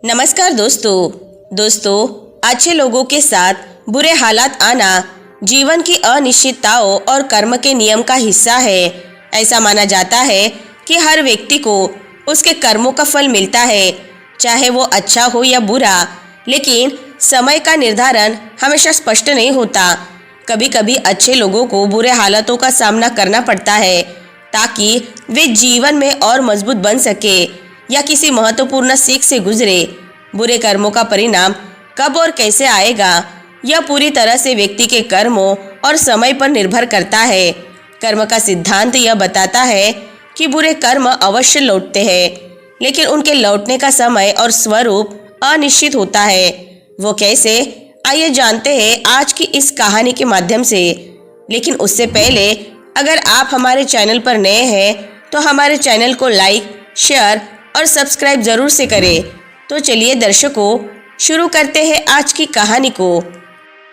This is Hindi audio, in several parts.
नमस्कार दोस्तों, अच्छे लोगों के साथ बुरे हालात आना जीवन की अनिश्चितताओं और कर्म के नियम का हिस्सा है। ऐसा माना जाता है कि हर व्यक्ति को उसके कर्मों का फल मिलता है, चाहे वो अच्छा हो या बुरा। लेकिन समय का निर्धारण हमेशा स्पष्ट नहीं होता। कभी कभी अच्छे लोगों को बुरे हालातों का सामना करना पड़ता है ताकि वे जीवन में और मजबूत बन सके या किसी महत्वपूर्ण सीख से गुजरे। बुरे कर्मों का परिणाम कब और कैसे आएगा, यह पूरी तरह से व्यक्ति के कर्मों और समय पर निर्भर करता है। कर्म का सिद्धांत यह बताता है कि बुरे कर्म अवश्य लौटते हैं, लेकिन उनके लौटने का समय और स्वरूप अनिश्चित होता है। वो कैसे, आइए जानते हैं आज की इस कहानी के माध्यम से। लेकिन उससे पहले अगर आप हमारे चैनल पर नए हैं तो हमारे चैनल को लाइक, शेयर और सब्सक्राइब जरूर से करें। तो चलिए दर्शकों, शुरू करते हैं आज की कहानी को।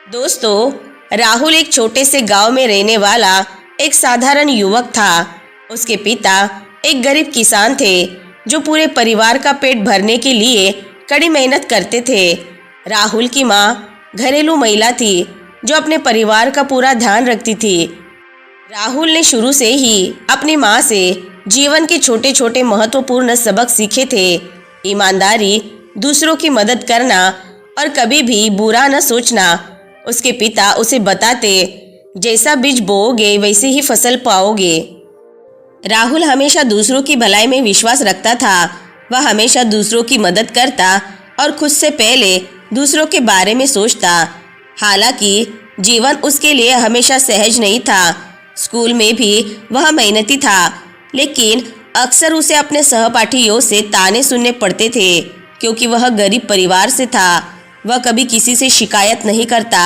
दोस्तों, राहुल एक छोटे से गांव में रहने वाला एक साधारण युवक था। उसके पिता एक गरीब किसान थे जो पूरे परिवार का पेट भरने के लिए कड़ी मेहनत करते थे। राहुल की माँ घरेलू महिला थी जो अपने परिवार का पूरा ध्यान रखती थी। राहुल ने शुरू से ही अपनी माँ से जीवन के छोटे छोटे महत्वपूर्ण सबक सीखे थे। ईमानदारी, दूसरों की मदद करना और कभी भी बुरा न सोचना। उसके पिता उसे बताते, जैसा बीज बोओगे वैसे ही फसल पाओगे। राहुल हमेशा दूसरों की भलाई में विश्वास रखता था। वह हमेशा दूसरों की मदद करता और खुद से पहले दूसरों के बारे में सोचता। हालांकि जीवन उसके लिए हमेशा सहज नहीं था। स्कूल में भी वह मेहनती था, लेकिन अक्सर उसे अपने सहपाठियों से ताने सुनने पड़ते थे क्योंकि वह गरीब परिवार से था। वह कभी किसी से शिकायत नहीं करता,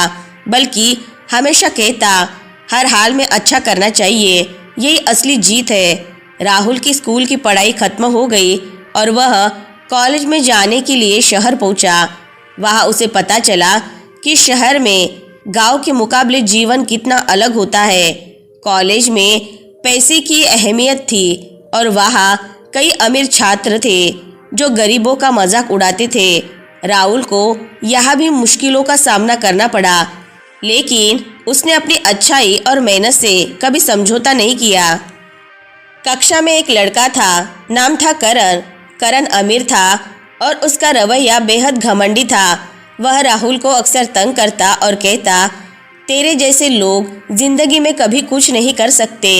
बल्कि हमेशा कहता, हर हाल में अच्छा करना चाहिए, यही असली जीत है। राहुल की स्कूल की पढ़ाई खत्म हो गई और वह कॉलेज में जाने के लिए शहर पहुंचा। वहाँ उसे पता चला कि शहर में गांव के मुकाबले जीवन कितना अलग होता है। कॉलेज में पैसे की अहमियत थी और वहाँ कई अमीर छात्र थे जो गरीबों का मजाक उड़ाते थे। राहुल को यहाँ भी मुश्किलों का सामना करना पड़ा, लेकिन उसने अपनी अच्छाई और मेहनत से कभी समझौता नहीं किया। कक्षा में एक लड़का था, नाम था करण। करण अमीर था और उसका रवैया बेहद घमंडी था। वह राहुल को अक्सर तंग करता और कहता, तेरे जैसे लोग जिंदगी में कभी कुछ नहीं कर सकते,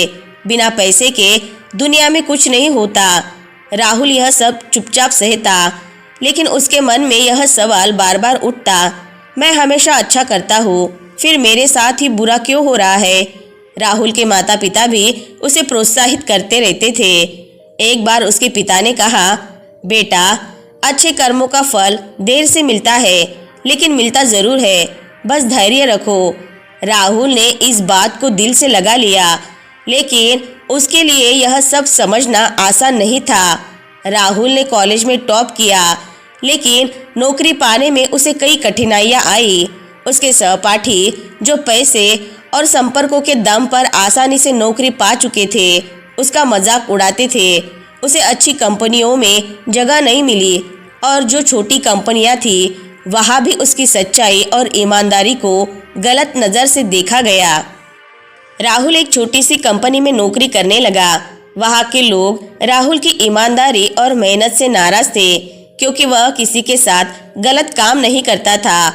बिना पैसे के दुनिया में कुछ नहीं होता। राहुल यह सब चुपचाप सहता, लेकिन उसके मन में यह सवाल बार बार उठता, मैं हमेशा अच्छा करता हूँ, फिर मेरे साथ ही बुरा क्यों हो रहा है। राहुल के माता पिता भी उसे प्रोत्साहित करते रहते थे। एक बार उसके पिता ने कहा, बेटा, अच्छे कर्मों का फल देर से मिलता है, लेकिन मिलता ज़रूर है, बस धैर्य रखो। राहुल ने इस बात को दिल से लगा लिया, लेकिन उसके लिए यह सब समझना आसान नहीं था। राहुल ने कॉलेज में टॉप किया, लेकिन नौकरी पाने में उसे कई कठिनाइयां आई। उसके सहपाठी जो पैसे और संपर्कों के दम पर आसानी से नौकरी पा चुके थे, उसका मजाक उड़ाते थे। उसे अच्छी कंपनियों में जगह नहीं मिली और जो छोटी कंपनियां थी वहाँ भी उसकी सच्चाई और ईमानदारी को गलत नज़र से देखा गया। राहुल एक छोटी सी कंपनी में नौकरी करने लगा। वहाँ के लोग राहुल की ईमानदारी और मेहनत से नाराज थे क्योंकि वह किसी के साथ गलत काम नहीं करता था।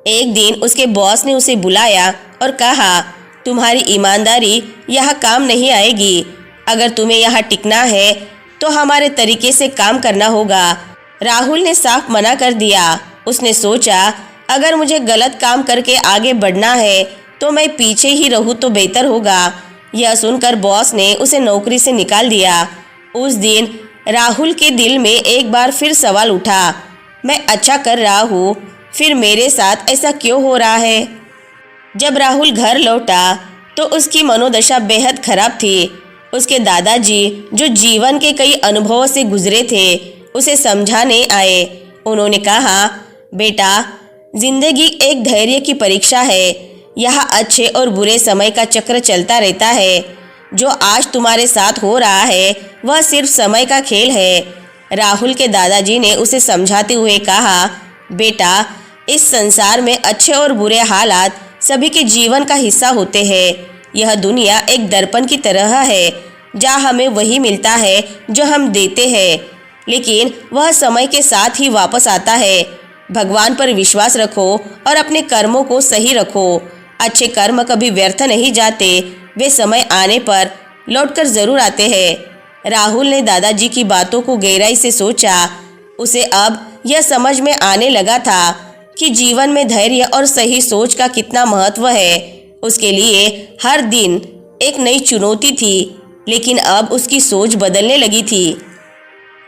एक दिन उसके बॉस ने उसे बुलाया और कहा, तुम्हारी ईमानदारी यहाँ काम नहीं आएगी। अगर तुम्हें यहाँ टिकना है तो हमारे तरीके से काम करना होगा। राहुल ने साफ मना कर दिया। उसने सोचा, अगर मुझे गलत काम करके आगे बढ़ना है तो मैं पीछे ही रहूं तो बेहतर होगा। यह सुनकर बॉस ने उसे नौकरी से निकाल दिया। उस दिन राहुल के दिल में एक बार फिर सवाल उठा, मैं अच्छा कर रहा हूँ, फिर मेरे साथ ऐसा क्यों हो रहा है। जब राहुल घर लौटा तो उसकी मनोदशा बेहद खराब थी। उसके दादाजी जो जीवन के कई अनुभवों से गुजरे थे, उसे समझाने आए। उन्होंने कहा, बेटा, जिंदगी एक धैर्य की परीक्षा है। यहाँ अच्छे और बुरे समय का चक्र चलता रहता है। जो आज तुम्हारे साथ हो रहा है वह सिर्फ समय का खेल है। राहुल के दादाजी ने उसे समझाते हुए कहा, बेटा, इस संसार में अच्छे और बुरे हालात सभी के जीवन का हिस्सा होते हैं। यह दुनिया एक दर्पण की तरह है जहाँ हमें वही मिलता है जो हम देते हैं, लेकिन वह समय के साथ ही वापस आता है। भगवान पर विश्वास रखो और अपने कर्मों को सही रखो। अच्छे कर्म कभी व्यर्थ नहीं जाते, वे समय आने पर लौटकर जरूर आते हैं। राहुल ने दादाजी की बातों को गहराई से सोचा। उसे अब यह समझ में आने लगा था कि जीवन में धैर्य और सही सोच का कितना महत्व है। उसके लिए हर दिन एक नई चुनौती थी, लेकिन अब उसकी सोच बदलने लगी थी।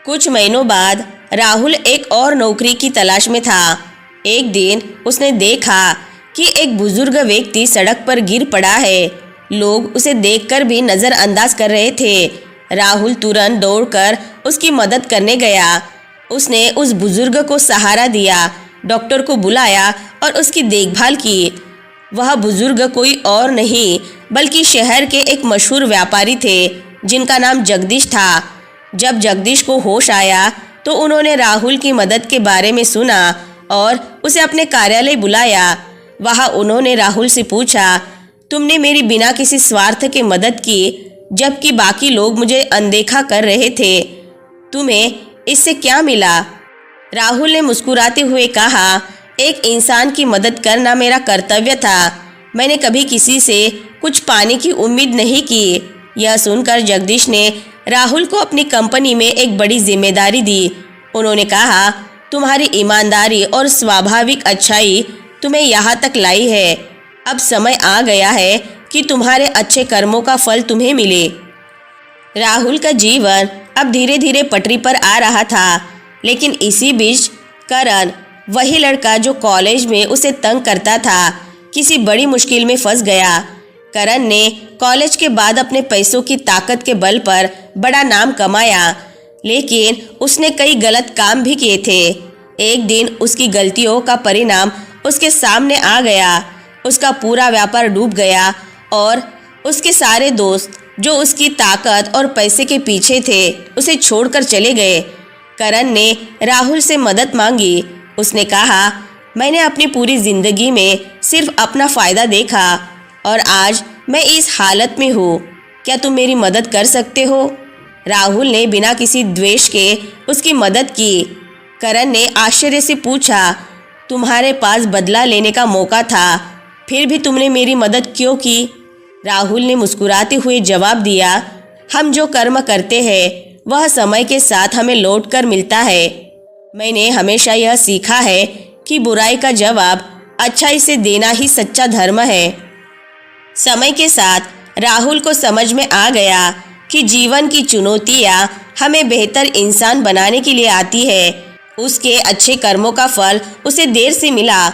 कुछ महीनों बाद राहुल एक और नौकरी की तलाश में था। एक दिन उसने देखा कि एक बुजुर्ग व्यक्ति सड़क पर गिर पड़ा है। लोग उसे देखकर भी नज़रअंदाज कर रहे थे। राहुल तुरंत दौड़कर उसकी मदद करने गया। उसने उस बुजुर्ग को सहारा दिया, डॉक्टर को बुलाया और उसकी देखभाल की। वह बुजुर्ग कोई और नहीं बल्कि शहर के एक मशहूर व्यापारी थे जिनका नाम जगदीश था। जब जगदीश को होश आया तो उन्होंने राहुल की मदद के बारे में सुना और उसे अपने कार्यालय बुलाया। वहाँ उन्होंने राहुल से पूछा, तुमने मेरी बिना किसी स्वार्थ के मदद की, जबकि बाकी लोग मुझे अनदेखा कर रहे थे। तुम्हें इससे क्या मिला? राहुल ने मुस्कुराते हुए कहा, एक इंसान की मदद करना मेरा कर्तव्य था। मैंने कभी किसी से कुछ पाने की उम्मीद नहीं की। यह सुनकर जगदीश ने राहुल को अपनी कंपनी में एक बड़ी जिम्मेदारी दी। उन्होंने कहा, तुम्हारी ईमानदारी और स्वाभाविक अच्छाई तुम्हें यहाँ तक लाई है। अब समय आ गया है कि तुम्हारे अच्छे कर्मों का फल तुम्हें मिले। राहुल का जीवन अब धीरे धीरे पटरी पर आ रहा था, लेकिन इसी बीच करण, वही लड़का जो कॉलेज में उसे तंग करता था, किसी बड़ी मुश्किल में फंस गया। करण ने कॉलेज के बाद अपने पैसों की ताकत के बल पर बड़ा नाम कमाया, लेकिन उसने कई गलत काम भी किए थे। एक दिन उसकी गलतियों का परिणाम उसके सामने आ गया। उसका पूरा व्यापार डूब गया और उसके सारे दोस्त जो उसकी ताकत और पैसे के पीछे थे, उसे छोड़कर चले गए। करण ने राहुल से मदद मांगी। उसने कहा, मैंने अपनी पूरी जिंदगी में सिर्फ अपना फ़ायदा देखा और आज मैं इस हालत में हूँ। क्या तुम मेरी मदद कर सकते हो? राहुल ने बिना किसी द्वेष के उसकी मदद की। करण ने आश्चर्य से पूछा, तुम्हारे पास बदला लेने का मौका था, फिर भी तुमने मेरी मदद क्यों की? राहुल ने मुस्कुराते हुए जवाब दिया, हम जो कर्म करते हैं वह समय के साथ हमें लौट कर मिलता है। मैंने हमेशा यह सीखा है कि बुराई का जवाब अच्छाई से देना ही सच्चा धर्म है। समय के साथ राहुल को समझ में आ गया कि जीवन की चुनौतियाँ हमें बेहतर इंसान बनाने के लिए आती है। उसके अच्छे कर्मों का फल उसे देर से मिला,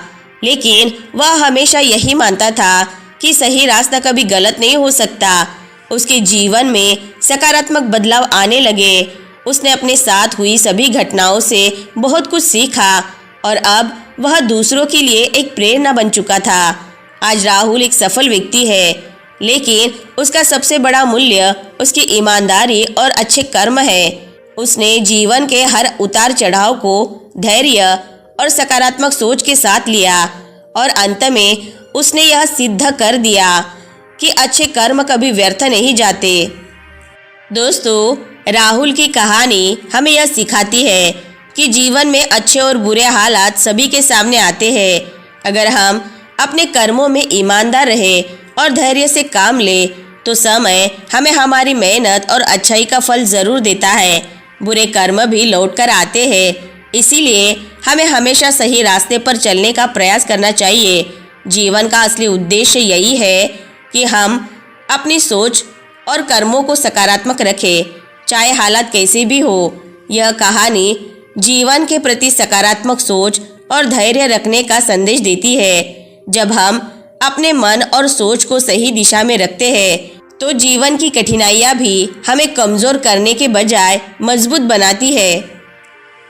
लेकिन वह हमेशा यही मानता था कि सही रास्ता कभी गलत नहीं हो सकता। उसके जीवन में सकारात्मक बदलाव आने लगे। उसने अपने साथ हुई सभी घटनाओं से बहुत कुछ सीखा और अब वह दूसरों के लिए एक प्रेरणा बन चुका था। आज राहुल एक सफल व्यक्ति है, लेकिन उसका सबसे बड़ा मूल्य उसकी ईमानदारी और अच्छे कर्म है। उसने जीवन के हर उतार चढ़ाव को धैर्य और सकारात्मक सोच के साथ लिया और अंत में उसने यह सिद्ध कर दिया कि अच्छे कर्म कभी व्यर्थ नहीं जाते। दोस्तों, राहुल की कहानी हमें यह सिखाती है कि जीवन में अच्छे और बुरे हालात सभी के सामने आते हैं। अगर हम अपने कर्मों में ईमानदार रहे और धैर्य से काम ले तो समय हमें हमारी मेहनत और अच्छाई का फल ज़रूर देता है। बुरे कर्म भी लौट कर आते हैं, इसीलिए हमें हमेशा सही रास्ते पर चलने का प्रयास करना चाहिए। जीवन का असली उद्देश्य यही है कि हम अपनी सोच और कर्मों को सकारात्मक रखें, चाहे हालात कैसे भी हो। यह कहानी जीवन के प्रति सकारात्मक सोच और धैर्य रखने का संदेश देती है। जब हम अपने मन और सोच को सही दिशा में रखते हैं तो जीवन की कठिनाइयाँ भी हमें कमज़ोर करने के बजाय मजबूत बनाती है।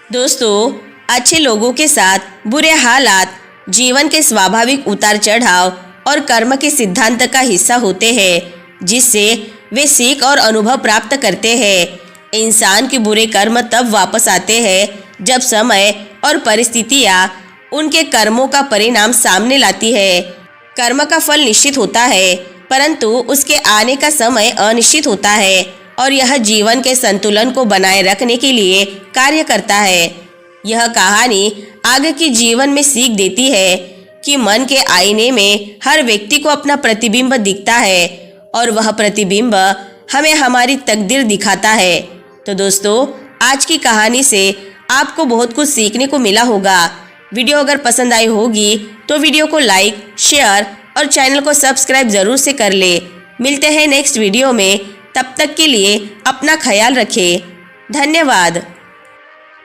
दोस्तों, अच्छे लोगों के साथ बुरे हालात जीवन के स्वाभाविक उतार चढ़ाव और कर्म के सिद्धांत का हिस्सा होते हैं, जिससे वे सीख और अनुभव प्राप्त करते हैं। इंसान के बुरे कर्म तब वापस आते हैं जब समय और परिस्थितियाँ उनके कर्मों का परिणाम सामने लाती है। कर्म का फल निश्चित होता है, परंतु उसके आने का समय अनिश्चित होता है और यह जीवन के संतुलन को बनाए रखने के लिए कार्य करता है। यह कहानी आगे के जीवन में सीख देती है कि मन के आईने में हर व्यक्ति को अपना प्रतिबिंब दिखता है और वह प्रतिबिंब हमें हमारी तकदीर दिखाता है। तो दोस्तों, आज की कहानी से आपको बहुत कुछ सीखने को मिला होगा। वीडियो अगर पसंद आई होगी तो वीडियो को लाइक, शेयर और चैनल को सब्सक्राइब जरूर से कर ले। मिलते हैं नेक्स्ट वीडियो में, तब तक के लिए अपना ख्याल रखें। धन्यवाद।